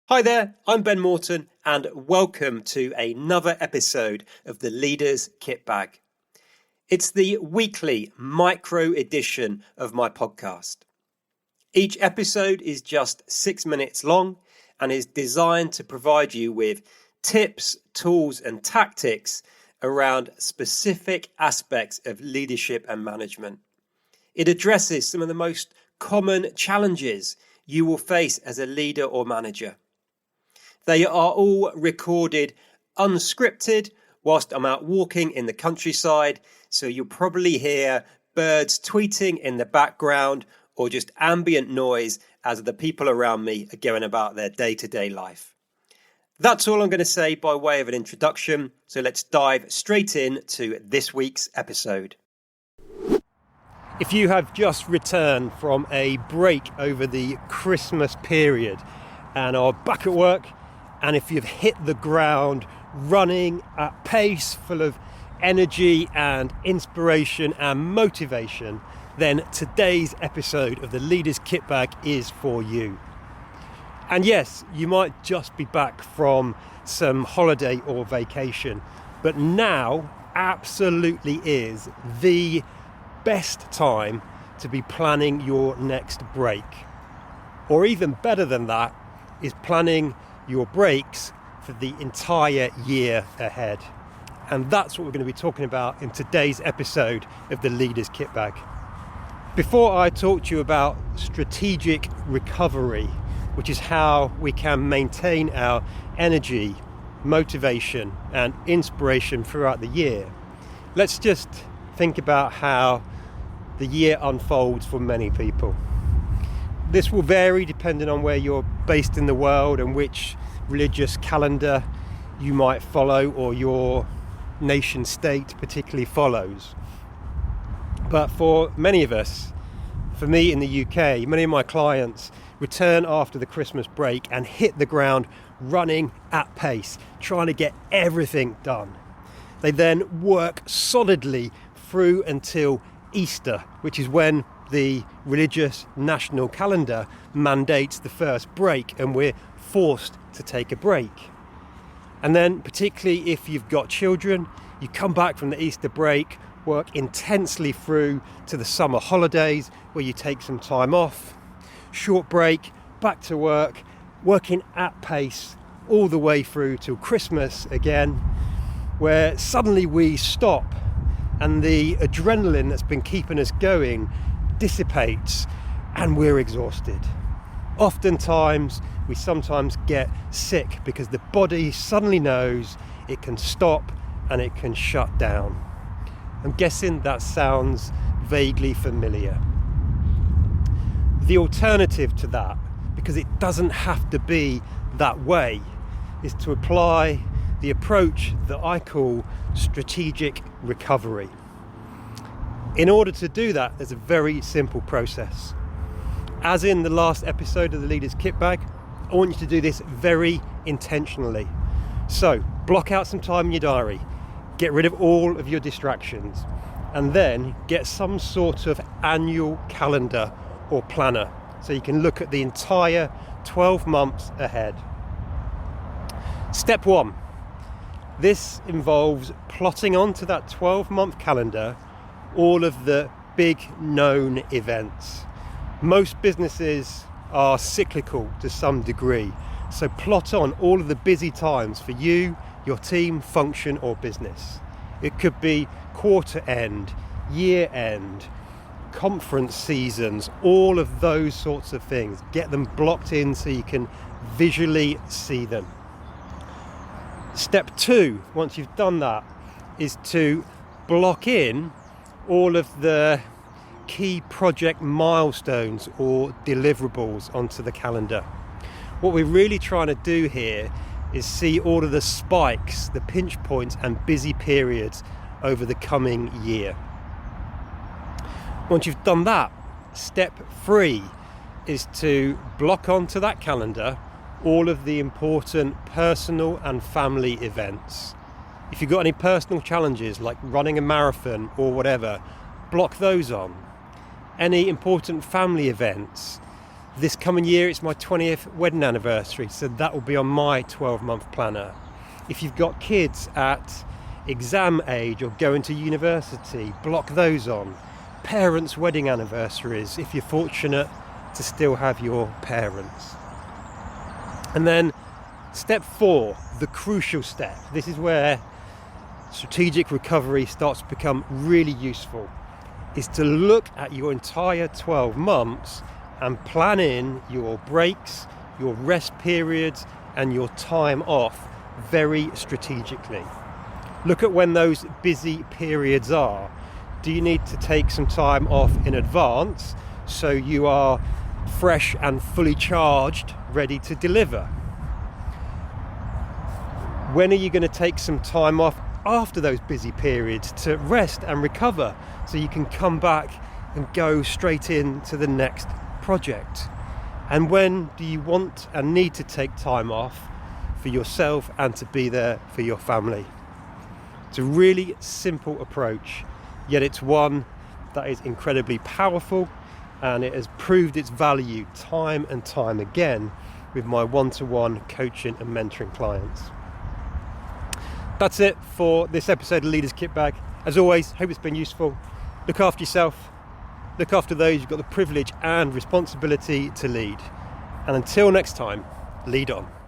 Hi there, I'm Ben Morton and welcome to another episode of the Leaders Kit Bag. It's the weekly micro edition of my podcast. Each episode is just 6 minutes long and is designed to provide you with tips, tools and tactics around specific aspects of leadership and management. It addresses some of the most common challenges you will face as a leader or manager. They are all recorded unscripted whilst I'm out walking in the countryside, so you'll probably hear birds tweeting in the background or just ambient noise as the people around me are going about their day-to-day life. That's all I'm going to say by way of an introduction, so let's dive straight in to this week's episode. If you have just returned from a break over the Christmas period and are back at work, and if you've hit the ground running at pace, full of energy and inspiration and motivation, then today's episode of the Leaders Kit Bag is for you. And yes, you might just be back from some holiday or vacation, but now absolutely is the best time to be planning your next break. Or even better than that is planning your breaks for the entire year ahead. And that's what we're going to be talking about in today's episode of the Leaders Kit Bag. Before I talk to you about strategic recovery, which is how we can maintain our energy, motivation and inspiration throughout the year, let's just think about how the year unfolds for many people. This will vary depending on where you're based in the world and which religious calendar you might follow or your nation state particularly follows. But for many of us, for me in the UK, many of my clients return after the Christmas break and hit the ground running at pace, trying to get everything done. They then work solidly through until Easter, which is when the religious national calendar mandates the first break and we're forced to take a break. And then particularly if you've got children, you come back from the Easter break, work intensely through to the summer holidays where you take some time off, short break, back to work, working at pace all the way through till Christmas again, where suddenly we stop and the adrenaline that's been keeping us going dissipates and we're exhausted. Oftentimes, we sometimes get sick because the body suddenly knows it can stop and it can shut down. I'm guessing that sounds vaguely familiar. The alternative to that, because it doesn't have to be that way, is to apply the approach that I call strategic recovery. In order to do that, there's a very simple process. As in the last episode of the Leaders Kit Bag, I want you to do this very intentionally. So block out some time in your diary, get rid of all of your distractions, and then get some sort of annual calendar or planner so you can look at the entire 12 months ahead. Step 1. This involves plotting onto that 12-month calendar all of the big known events. Most businesses are cyclical to some degree, so plot on all of the busy times for you, your team, function or business. It could be quarter end, year end, conference seasons, all of those sorts of things. Get them blocked in so you can visually see them. Step 2, once you've done that, is to block in all of the key project milestones or deliverables onto the calendar. What we're really trying to do here is see all of the spikes, the pinch points and busy periods over the coming year. Once you've done that, step 3 is to block onto that calendar all of the important personal and family events. If you've got any personal challenges like running a marathon or whatever, block those on. Any important family events, This coming year, it's my 20th wedding anniversary, so that will be on my 12-month planner. If you've got kids at exam age or going to university, block those on. Parents' wedding anniversaries, if you're fortunate to still have your parents. And then step 4, the crucial step. This is where strategic recovery starts to become really useful, is to look at your entire 12 months and plan in your breaks, your rest periods, and your time off very strategically. Look at when those busy periods are. Do you need to take some time off in advance so you are fresh and fully charged, ready to deliver? When are you going to take some time off after those busy periods to rest and recover so you can come back and go straight into the next project? And when do you want and need to take time off for yourself and to be there for your family? It's a really simple approach, yet it's one that is incredibly powerful, and it has proved its value time and time again with my one-to-one coaching and mentoring clients. That's it for this episode of Leaders Kit Bag. As always, hope it's been useful. Look after yourself. Look after those you've got the privilege and responsibility to lead. And until next time, lead on.